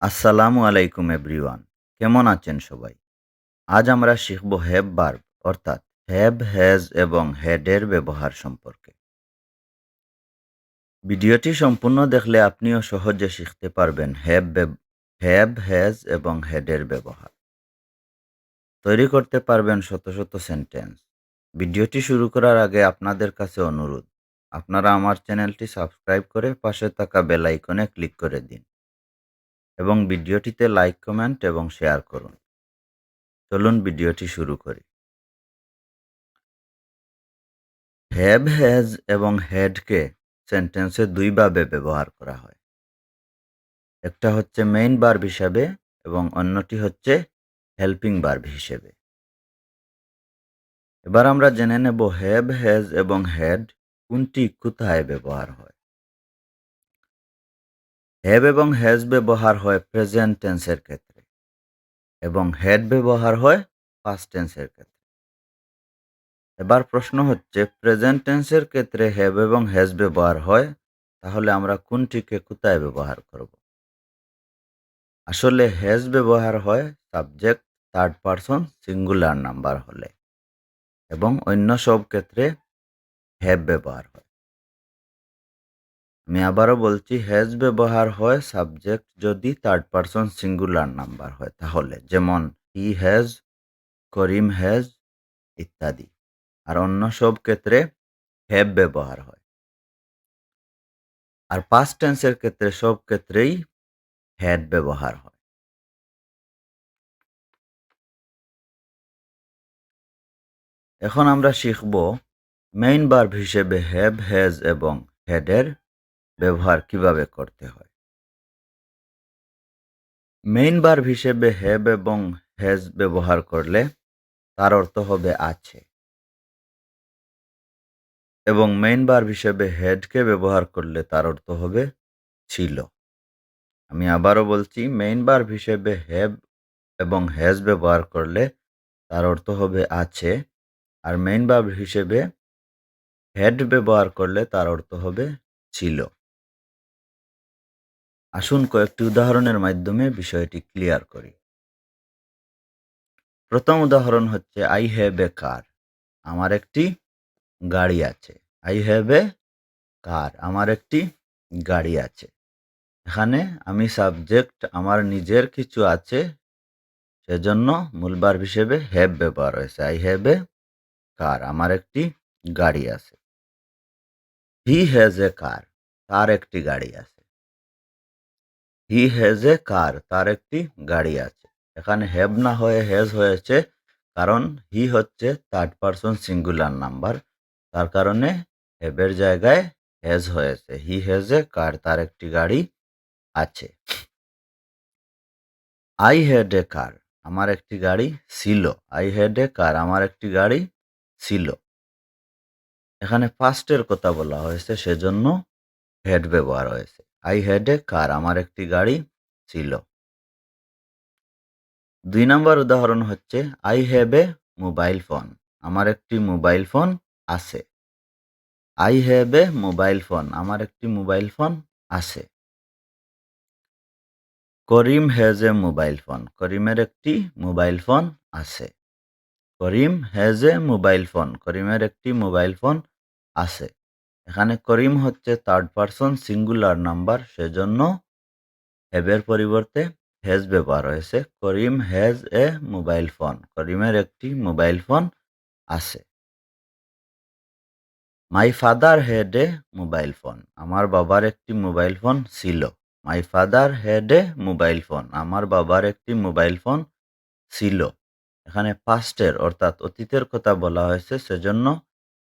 আসসালামু আলাইকুম এভরিওয়ান। কেমন আছেন সবাই? আজ আমরা শিখব হ্যাভ ভার্ব অর্থাৎ হ্যাভ, হ্যাজ এবং হ্যাড এর ব্যবহার সম্পর্কে। ভিডিওটি সম্পূর্ণ দেখলে আপনিও সহজে শিখতে পারবেন হ্যাভ, হ্যাজ এবং হ্যাড এর ব্যবহার। তৈরি করতে পারবেন শত শত সেন্টেন্স। ভিডিওটি শুরু করার আগে আপনাদের কাছে অনুরোধ, আপনারা আমার চ্যানেলটি সাবস্ক্রাইব করে পাশে থাকা বেল আইকনে ক্লিক করে দিন এবং ভিডিওটিতে লাইক, কমেন্ট এবং শেয়ার করুন। চলুন ভিডিওটি শুরু করি। হ্যাভ, হ্যাজ এবং হ্যাডকে সেন্টেন্সে দুইভাবে ব্যবহার করা হয়। একটা হচ্ছে মেইন ভার্ব হিসাবে এবং অন্যটি হচ্ছে হেল্পিং ভার্ব হিসেবে। এবার আমরা জেনে নেব হ্যাভ, হ্যাজ এবং হ্যাড কোনটি কোথায় ব্যবহার হয়। হ্যাভ এবং হ্যাজ ব্যবহার হয় প্রেজেন্ট টেন্সের ক্ষেত্রে এবং হ্যাড ব্যবহার হয় পাস্ট টেন্সের ক্ষেত্রে। এবার প্রশ্ন হচ্ছে প্রেজেন্ট টেন্সের ক্ষেত্রে হ্যাভ এবং হ্যাজ ব্যবহার হয়, তাহলে আমরা কোনটিকে কোথায় ব্যবহার করব? আসলে হ্যাজ ব্যবহার হয় subject third person singular number হলে এবং অন্য সব ক্ষেত্রে হ্যাভ ব্যবহার হয়। আমি আবারও বলছি, হ্যাজ ব্যবহার হয় সাবজেক্ট যদি থার্ড পারসন সিঙ্গুলার নাম্বার হয়, তাহলে যেমন হি হ্যাজ, করিম হ্যাজ ইত্যাদি। আর অন্য সব ক্ষেত্রে হ্যাভ ব্যবহার হয়। আর পাস্ট টেন্সের ক্ষেত্রে সব ক্ষেত্রেই হ্যাড ব্যবহার হয়। এখন আমরা শিখব মেইন ভার্ব হিসেবে হ্যাভ, হ্যাজ এবং হ্যাডের ব্যবহার কিভাবে করতে হয়। মেইন ভার্ব হিসেবে হ্যাভ এবং হ্যাজ ব্যবহার করলে তার অর্থ হবে আছে, এবং মেইন ভার্ব হিসেবে হ্যাডকে ব্যবহার করলে তার অর্থ হবে ছিল। আমি আবারও বলছি, মেইন ভার্ব হিসেবে হ্যাভ এবং হ্যাজ ব্যবহার করলে তার অর্থ হবে আছে, আর মেইন ভার্ব হিসেবে হ্যাড ব্যবহার করলে তার অর্থ হবে ছিল। আসুন কয়েকটি উদাহরণের মাধ্যমে বিষয়টি ক্লিয়ার করি। প্রথম উদাহরণ হচ্ছে আই হ্যাভ এ কার, আমার একটি গাড়ি আছে। আই হ্যাভ এ কার, আমার একটি গাড়ি আছে। এখানে আমি সাবজেক্ট আমার নিজের কিছু আছে, সেজন্য মূল ভার্ব হিসেবে হ্যাভ ব্যবহার হয়েছে। আই হ্যাভ এ কার, আমার একটি গাড়ি আছে। হি হ্যাজ এ কার, তার একটি গাড়ি আছে। হি হ্যাজ এ কার, তার একটি গাড়ি আছে। এখানে হ্যাভ না হয়ে হ্যাজ হয়েছে, কারণ হি হচ্ছে থার্ড পারসন সিঙ্গুলার নাম্বার, তার কারণে হ্যাভের জায়গায় হ্যাজ হয়েছে। হি হ্যাজ এ কার, তার একটি গাড়ি আছে। আই হ্যাড এ কার, আমার একটি গাড়ি ছিল। আই হ্যাড এ কার, আমার একটি গাড়ি ছিল। এখানে পাস্টের কথা বলা হয়েছে, সেজন্য হ্যাড ব্যবহার হয়েছে। আই হ্যাড এ কার, আমার একটি গাড়ি ছিল। ২ নম্বর উদাহরণ হচ্ছে I have a mobile phone, আমার একটি মোবাইল ফোন আছে। I have a mobile phone, আমার একটি মোবাইল ফোন আছে। করিম হ্যাজ এ মোবাইল ফোন, করিমের একটি মোবাইল ফোন আছে। করিম হ্যাজ এ মোবাইল ফোন, করিমের একটি মোবাইল ফোন আছে। এখানে করিম হচ্ছে থার্ড পারসন সিঙ্গুলার নাম্বার, সেজন্য হ্যাভের পরিবর্তে হ্যাজ ব্যবহার হয়েছে। করিম হ্যাজ এ মোবাইল ফোন, করিমের একটি মোবাইল ফোন আছে। মাই father had A mobile phone, আমার বাবার একটি মোবাইল ফোন ছিল। My father had A mobile phone, আমার বাবার একটি মোবাইল ফোন ছিল। এখানে পাস্টের অর্থাৎ অতীতের কথা বলা হয়েছে, সেজন্য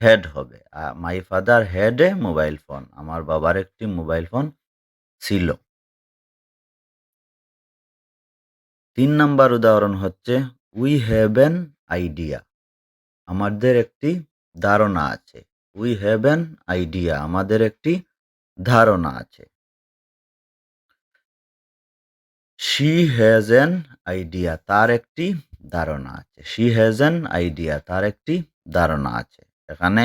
হ্যাড হবে। মাই father had A mobile phone, আমার বাবার একটি মোবাইল ফোন ছিল। ৩ নাম্বার উদাহরণ হচ্ছে উই হ্যাভ অ্যান আইডিয়া, আমাদের একটি ধারণা আছে। উই হ্যাভ অ্যান আইডিয়া, আমাদের একটি ধারণা আছে। শি হ্যাজ অ্যান আইডিয়া, তার একটি ধারণা আছে। শি হ্যাজ অ্যান আইডিয়া, তার একটি ধারণা আছে। এখানে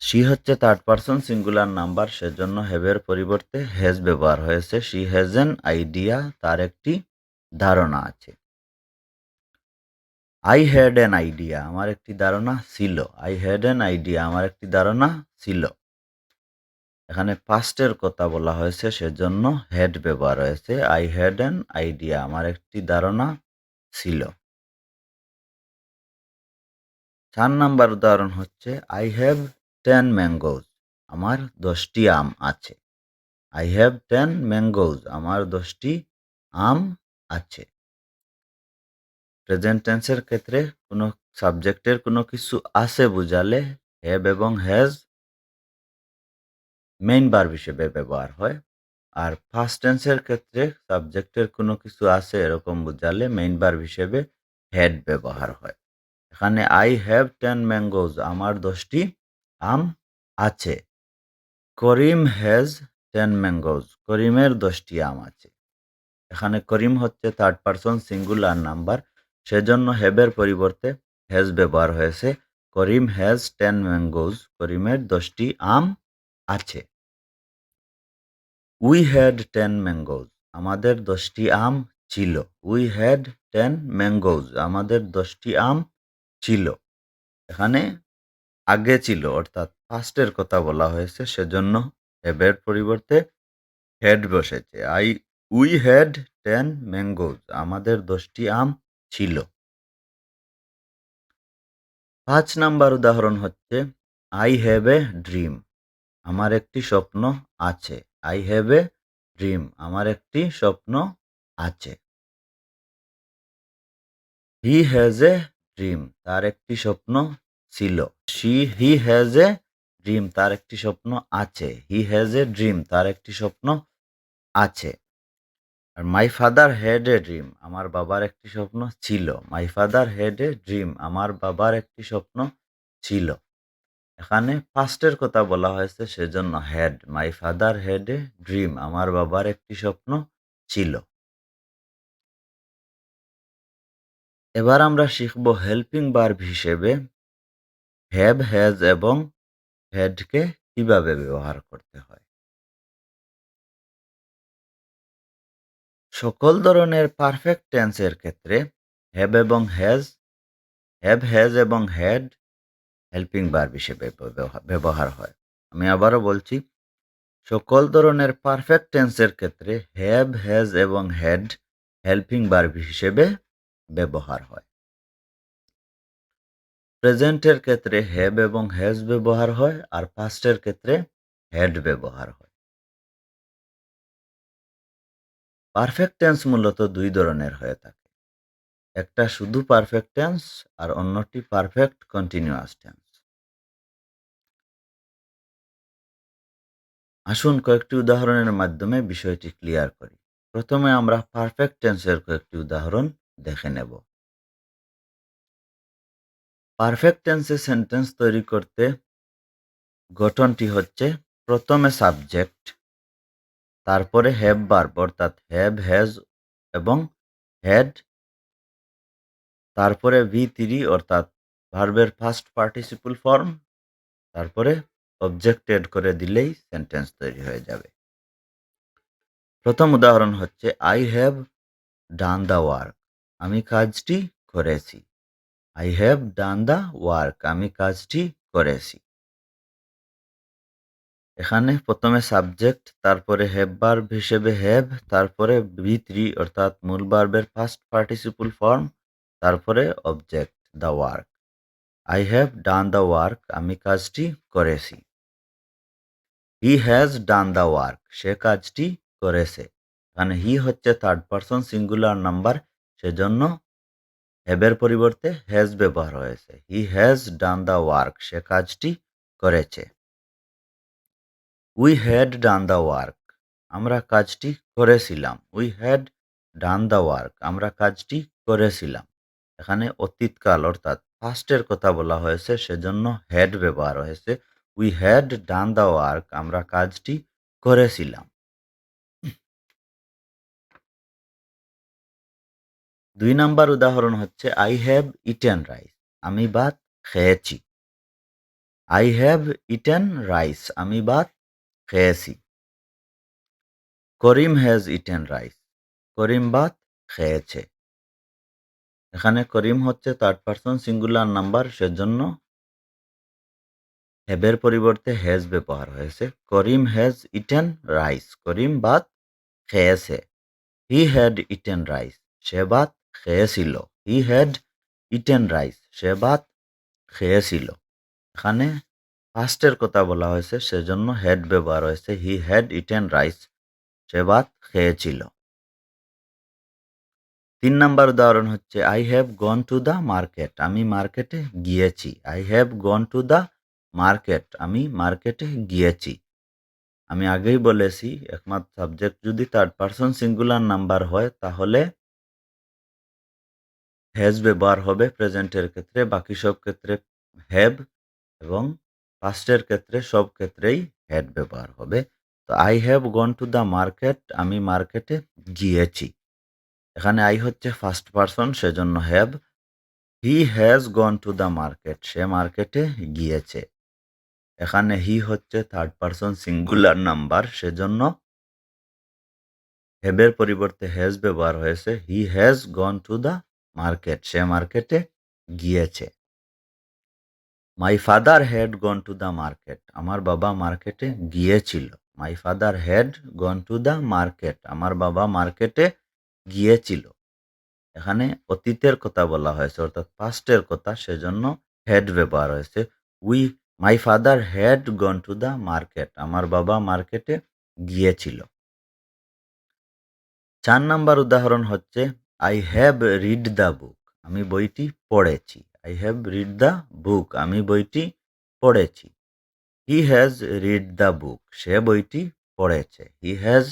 শি হচ্ছে থার্ড পারসন সিঙ্গুলার নাম্বার, সেজন্য হ্যাভের পরিবর্তে হ্যাজ ব্যবহার হয়েছে। শি হ্যাজ অ্যান আইডিয়া, তার একটি ধারণা আছে। আই হ্যাড অ্যান আইডিয়া, আমার একটি ধারণা ছিল। আই হ্যাড অ্যান আইডিয়া, আমার একটি ধারণা ছিল। এখানে পাস্টের কথা বলা হয়েছে, সেজন্য হ্যাড ব্যবহার হয়েছে। আই হ্যাড অ্যান আইডিয়া, আমার একটি ধারণা ছিল। ৪ নাম্বার উদাহরণ হচ্ছে আই হ্যাভ 10 ম্যাঙ্গোজ, আমার 10টি আম আছে। আই হ্যাভ 10 ম্যাঙ্গোজ, আমার 10টি আম আছে। প্রেজেন্ট টেন্সের ক্ষেত্রে কোনো সাবজেক্টের কোনো কিছু আছে বুঝালে হ্যাভ এবং হ্যাজ মেইন ভার্ব হিসেবে ব্যবহার হয়। আর ফার্স্ট টেন্সের ক্ষেত্রে সাবজেক্টের কোনো কিছু আছে এরকম বুঝালে মেইন ভার্ব হিসেবে হ্যাড ব্যবহার হয়। এখানে আই হ্যাভ 10 ম্যাঙ্গোজ, আমার 10টি আম আছে। করিম হ্যাজ 10 ম্যাঙ্গোজ, করিমের 10টি আম আছে। এখানে করিম হচ্ছে থার্ড পারসন সিঙ্গুলার নাম্বার, সেজন্য হ্যাভের পরিবর্তে হ্যাজ ব্যবহার হয়েছে। করিম হ্যাজ 10 ম্যাঙ্গোজ, করিমের 10টি আম আছে। উই হ্যাড 10 ম্যাঙ্গোজ, আমাদের 10টি আম ছিল। উই হ্যাড 10 ম্যাঙ্গোজ, আমাদের 10টি আম ছিল। এখানে আগে ছিল অর্থাৎ পাস্টের কথা বলা হয়েছে, সেজন্য হ্যাভের পরিবর্তে হ্যাড বসেছে। উই হ্যাড 10 ম্যাঙ্গোজ, আমাদের 10টি আম ছিল। ৫ নাম্বার উদাহরণ হচ্ছে আই হ্যাভ এ ড্রিম, আমার একটি স্বপ্ন আছে। আই হ্যাভ এ ড্রিম, আমার একটি স্বপ্ন আছে। হি হ্যাজ এ ড্রিম, তার একটি স্বপ্ন ছিল। হি হ্যাজ এ ড্রিম, তার একটি স্বপ্ন আছে। হি হ্যাজ এ ড্রিম, তার একটি স্বপ্ন আছে। আর my father had a dream, আমার বাবার একটি স্বপ্ন ছিল। My father had a dream, আমার বাবার একটি স্বপ্ন ছিল। এখানে পাস্টের কথা বলা হয়েছে, সেজন্য had. My father had a dream, আমার বাবার একটি স্বপ্ন ছিল। এবার আমরা শিখব হেল্পিং ভার্ব হিসেবে হ্যাভ, হ্যাজ এবং হ্যাডকে কিভাবে ব্যবহার করতে হয়। সকল ধরনের পারফেক্ট টেন্সের ক্ষেত্রে হ্যাভ এবং হ্যাজ এবং হ্যাড হেল্পিং ভার্ব হিসেবে ব্যবহার হয়। আমি আবারও বলছি, সকল ধরনের পারফেক্ট টেন্সের ক্ষেত্রে হ্যাভ, হ্যাজ এবং হ্যাড হেল্পিং ভার্ব হিসেবে ব্যবহার হয়। প্রেজেন্টের ক্ষেত্রে হ্যাভ এবং হ্যাজ ব্যবহার হয়, আর পাস্টের ক্ষেত্রে হ্যাড ব্যবহার হয়। পারফেক্ট টেন্স মূলত দুই ধরনের হয়ে থাকে। একটা শুধু পারফেক্ট টেন্স আর অন্যটি পারফেক্ট কন্টিনিউয়াস টেন্স। আসুন কয়েকটি উদাহরণের মাধ্যমে বিষয়টি ক্লিয়ার করি। প্রথমে আমরা পারফেক্ট টেন্সের কয়েকটি উদাহরণ দেখে নেব। পারফেক্ট টেন্সে সেন্টেন্স তৈরি করতে গঠনটি হচ্ছে প্রথমে সাবজেক্ট, তারপরে হ্যাভ ভার্ব অর্থাৎ হ্যাভ, হ্যাজ এবং হ্যাড, তারপরে ভি3 অর্থাৎ ভার্বের ফার্স্ট পার্টিসিপল ফর্ম, তারপরে অবজেক্ট এড করে দিলেই সেন্টেন্স তৈরি হয়ে যাবে। প্রথম উদাহরণ হচ্ছে I have done the work, আমি কাজটি করেছি। I have done the work, আমি কাজটি করেছি। এখানে প্রথমে সাবজেক্ট, তারপরে হ্যাভ ভার্ব হিসেবে হ্যাভ, তারপরে ভি3 অর্থাৎ মূল ভার্বের ফার্স্ট পার্টিসিপল ফর্ম, তারপরে object the work. I have done the work, আমি কাজটি করেছি। He has done the work, সে কাজটি করেছে। এখানে হি হচ্ছে থার্ড পারসন সিঙ্গুলার নাম্বার, সেজন্য হ্যাভের পরিবর্তে হ্যাজ ব্যবহার হয়েছে। He has done the work, সে কাজটি করেছে। We had done the work, আমরা কাজটি করেছিলাম। We had done the work, আমরা কাজটি করেছিলাম। এখানে অতীতকাল অর্থাৎ পাস্টের কথা বলা হয়েছে, সেজন্য হ্যাড ব্যবহার হয়েছে। We had done the work, আমরা কাজটি করেছিলাম। ২ নাম্বার উদাহরণ হচ্ছে আই হ্যাভ ইটেন রাইস, আমি ভাত খেয়েছি। আই হ্যাভ ইটেন রাইস, আমি ভাত খেয়েছি। করিম হ্যাজ ইটেন রাইস, করিম ভাত খেয়েছে। এখানে করিম হচ্ছে থার্ড পারসন সিঙ্গুলার নাম্বার, সেজন্য হ্যাভের পরিবর্তে হ্যাজ ব্যবহার হয়েছে। করিম হ্যাজ ইটেন রাইস, করিম ভাত খেয়েছে। হি হ্যাড ইটেন রাইস, সে ভাত খেয়েছিল। হি হ্যাড ইটেন রাইস, সে ভাত খেয়েছিল। এখানে পাস্টের কথা বলা হয়েছে, সেজন্য হ্যাড ব্যবহার হয়েছে। হি হ্যাড ইটেন রাইস, সে ভাত খেয়েছিল। ৩ নাম্বার উদাহরণ হচ্ছে I have gone to the market, আমি মার্কেটে গিয়েছি। I have gone to the market, আমি মার্কেটে গিয়েছি। আমি আগেই বলেছি একমাত্র সাবজেক্ট যদি থার্ড পারসন সিঙ্গুলার নাম্বার হয় তাহলে হ্যাজ ব্যবহার হবে প্রেজেন্টের ক্ষেত্রে, বাকি সব ক্ষেত্রে হ্যাভ, এবং পাস্টের ক্ষেত্রে সব ক্ষেত্রেই হ্যাড ব্যবহার হবে। তো I have gone to the market, আমি মার্কেটে গিয়েছি। এখানে আই হচ্ছে ফার্স্ট পারসন, সেজন্য have. He has gone to the market, সে মার্কেটে গিয়েছে। এখানে হি হচ্ছে থার্ড পারসন সিঙ্গুলার নাম্বার, সেজন্য হ্যাভের পরিবর্তে হ্যাজ ব্যবহার হয়েছে। He has gone to the market, সে মার্কেটে গিয়েছে। My father had gone to the market, আমার বাবা মার্কেটে গিয়েছিল। My father had gone to the market, আমার বাবা মার্কেটে গিয়েছিল। এখানে অতীতের কথা বলা হয়েছে, অর্থাৎ পাস্টের কথা, সেজন্য হ্যাড ব্যবহার হয়েছে। My father had gone to the market, আমার বাবা মার্কেটে গিয়েছিল। ৪ নাম্বার উদাহরণ হচ্ছে I have read the book, আমি বইটি পড়েছি। I have read the book, আমি বইটি পড়েছি। He has read the book, সে বইটি পড়েছে। He has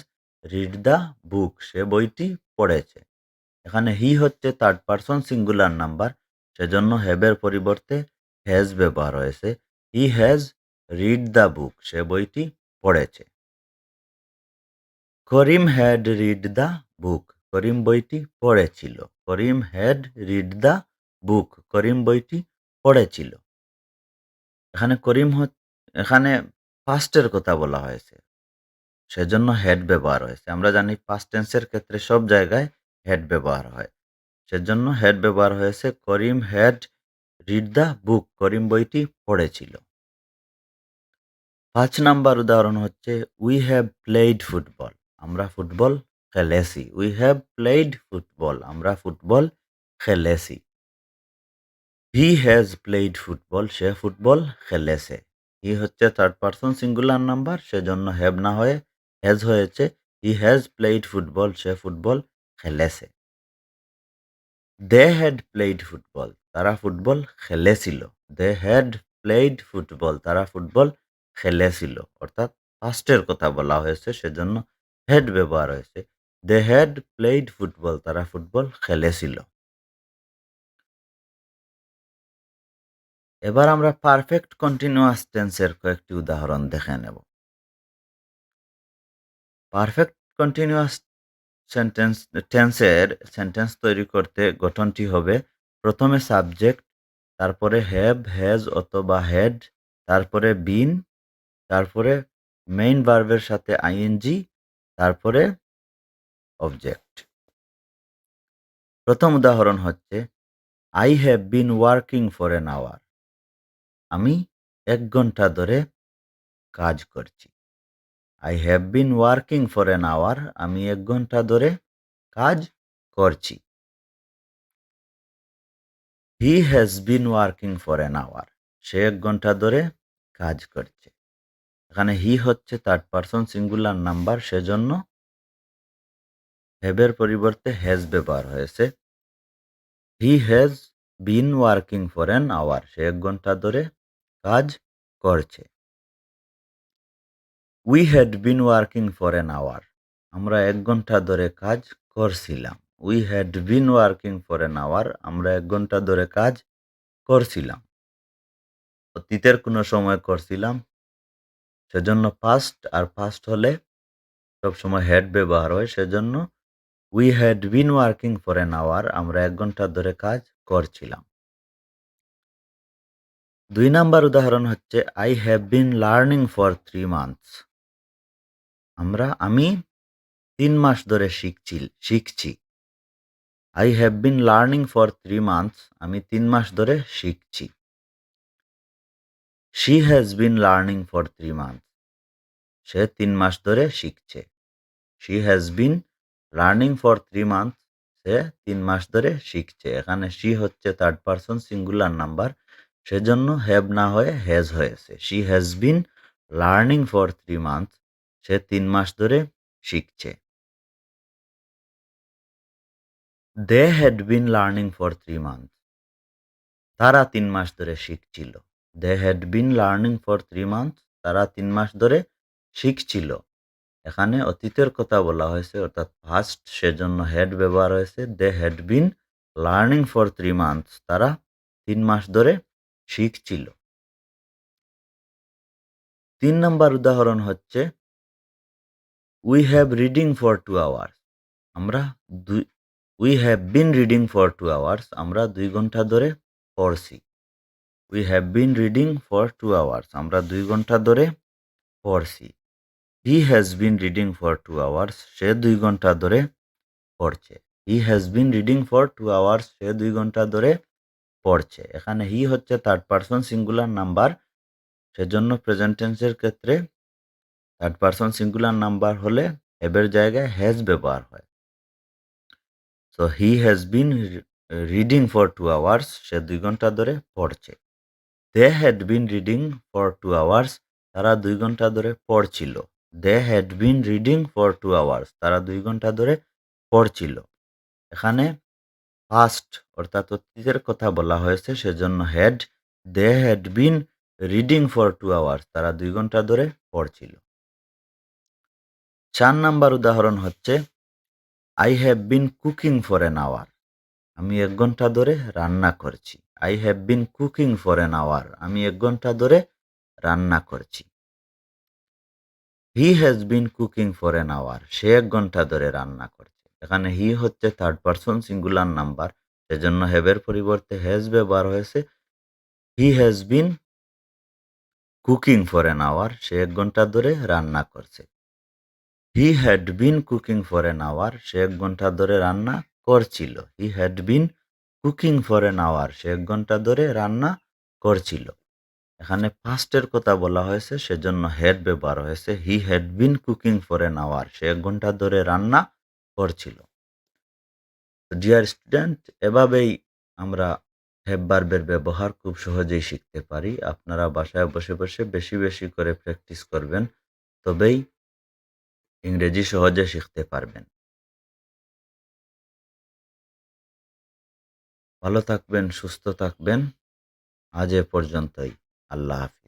read the book, সে বইটি পড়েছে। এখানে হি হচ্ছে থার্ড পারসন সিঙ্গুলার নাম্বার, সেজন্য হ্যাভের পরিবর্তে হ্যাজ ব্যবহার হয়েছে। He has read the book, সে বইটি পড়েছে। Karim had read the book, Karim বইটি পড়েছিল। Karim had read the book, Karim বইটি পড়েছিল। এখানে পাস্টের কথা বলা হয়েছে, সেজন্য হ্যাড ব্যবহার হয়েছে। আমরা জানি পাস্ট টেন্সের ক্ষেত্রে সব জায়গায় হ্যাড ব্যবহার হয়, সেজন্য হ্যাড ব্যবহার হয়েছে। করিম had read the book, Karim বইটি পড়েছিল। ৫ নাম্বার উদাহরণ হচ্ছে উই হ্যাভ প্লেইড ফুটবল, আমরা ফুটবল খেলেছি। উই হ্যাভ প্লেইড ফুটবল, আমরা ফুটবল খেলেছি। He has played football, say football খেলেছে। হি হচ্ছে থার্ড পারসন সিঙ্গুলার নাম্বার, সেজন্য হ্যাভ না হয়ে হ্যাজ হয়েছে। He has played football, say football খেলেছে। দে হ্যাড প্লেইড ফুটবল, তারা ফুটবল খেলেছিল। দে হ্যাড প্লেইড ফুটবল, তারা ফুটবল খেলেছিল। অর্থাৎ পাস্টের কথা বলা হয়েছে, সেজন্য হ্যাড ব্যবহার হয়েছে। দে হ্যাড প্লেইড ফুটবল, তারা ফুটবল খেলেছিল। এবার আমরা পারফেক্ট কন্টিনিউয়াস টেন্সের কয়েকটি উদাহরণ দেখে নেব। পারফেক্ট কন্টিনিউয়াস সেন্টেন্স তৈরি করতে গঠনটি হবে প্রথমে সাবজেক্ট, তারপরে হ্যাভ, হ্যাজ অথবা হ্যাড, তারপরে বিন, তারপরে মেইন ভার্বের সাথে আইএনজি, তারপরে অবজেক্ট। প্রথম উদাহরণ হচ্ছে I have been working for an hour, আমি ১ ঘন্টা ধরে কাজ করছি। I have been working for an hour, আমি ১ ঘন্টা ধরে কাজ করছি। He has been working for an hour, সে ১ ঘন্টা ধরে কাজ করছে। এখানে হি হচ্ছে থার্ড পারসন সিঙ্গুলার নাম্বার, সেজন্য হ্যাভের পরিবর্তে হ্যাজ ব্যবহার হয়েছে। He has been working for an hour, সে ১ ঘন্টা ধরে কাজ করছে। We had been working for an hour, আমরা ১ ঘন্টা ধরে কাজ করছিলাম। We had been working for an hour, আমরা ১ ঘন্টা ধরে কাজ করছিলাম। অতীতের কোনো সময় করছিলাম, সেজন্য পাস্ট, আর পাস্ট হলে সবসময় হ্যাড ব্যবহার হয়, সেজন্য we had been working for an hour, আমরা ১ ঘন্টা ধরে কাজ করছিলাম। ২ নাম্বার উদাহরণ হচ্ছে I have been learning for 3 months. আমি ৩ মাস ধরে শিখছি। I have been learning for 3 months. আমি ৩ মাস ধরে শিখছি। She has been learning for 3 months. সে ৩ মাস ধরে শিখছে। She has been learning for 3 months. সে ৩ মাস ধরে শিখছে। এখানে she হচ্ছে থার্ড পারসন সিঙ্গুলার নাম্বার। সেজন্য have না হয়ে has হয়েছে। She has been learning for 3 months. সে ৩ মাস ধরে শিখছে। They had been learning for 3 months. তারা ৩ মাস ধরে শিখছিল। They had been learning for 3 months. তারা ৩ মাস ধরে শিখছিল। এখানে অতীতের কথা বলা হয়েছে অর্থাৎ পাস্ট, সেজন্য had ব্যবহার হয়েছে। They had been learning for 3 months. তারা ৩ মাস ধরে শিখছিল। ৩ নাম্বার উদাহরণ হচ্ছে We have reading for 2 hours. আমরা দুই We have been reading for 2 hours. আমরা ২ ঘন্টা ধরে পড়ছি। We have been reading for 2 hours. আমরা ২ ঘন্টা ধরে পড়ছি। He has been reading for 2 hours. সে ২ ঘন্টা ধরে পড়ছে। He has been reading for 2 hours. সে ২ ঘন্টা ধরে পড়ছে। এখানে he হচ্ছে থার্ড পারসন সিঙ্গুলার নাম্বার। সেজন্য প্রেজেন্ট টেন্সের ক্ষেত্রে থার্ড পারসন সিঙ্গুলার নাম্বার হলে have এর জায়গায় has ব্যবহার হয়। So he has been reading for 2 hours. সে ২ ঘন্টা ধরে পড়ছে। They had been reading for 2 hours. তারা ২ ঘন্টা ধরে পড়ছিল। They had been reading for 2 hours. তারা ২ ঘন্টা ধরে পড়ছিল। এখানে পাস্ট অর্থাৎ অতীতের কথা বলা হয়েছে সেজন্য had. They had been reading for 2 hours. তারা ২ ঘন্টা ধরে পড়ছিল। ৪ নাম্বার উদাহরণ হচ্ছে I have been cooking for an hour. আমি ১ ঘন্টা ধরে রান্না করছি। I have been cooking for an hour. আমি ১ ঘন্টা ধরে রান্না করছি। He has been cooking for an hour. সে ১ ঘন্টা ধরে রান্না করছে। এখানে he হচ্ছে থার্ড পারসন সিঙ্গুলার নাম্বার। সেজন্য have এর পরিবর্তে has ব্যবহার হয়েছে। He has been cooking for an hour. সে ১ ঘন্টা ধরে রান্না করছে। He had been cooking for an hour. সে ১ ঘন্টা ধরে রান্না করছিল। He had been cooking for an hour. সে ১ ঘন্টা ধরে রান্না করছিল। এখানে পাস্টের কথা বলা হয়েছে সেজন্য had ব্যবহার হয়েছে। He had been cooking for an hour. সে ১ ঘন্টা ধরে রান্না করছিল। ডিয়ার স্টুডেন্ট, এভাবেই আমরা have ভার্বের ব্যবহার খুব সহজেই শিখতে পারি। আপনারা বাসায় বসে বসে বেশি বেশি করে প্র্যাকটিস করবেন, তবেই ইংরেজি সহজে শিখতে পারবেন। ভালো থাকবেন, সুস্থ থাকবেন। আজ এ পর্যন্তই। আল্লাহ হাফেজ।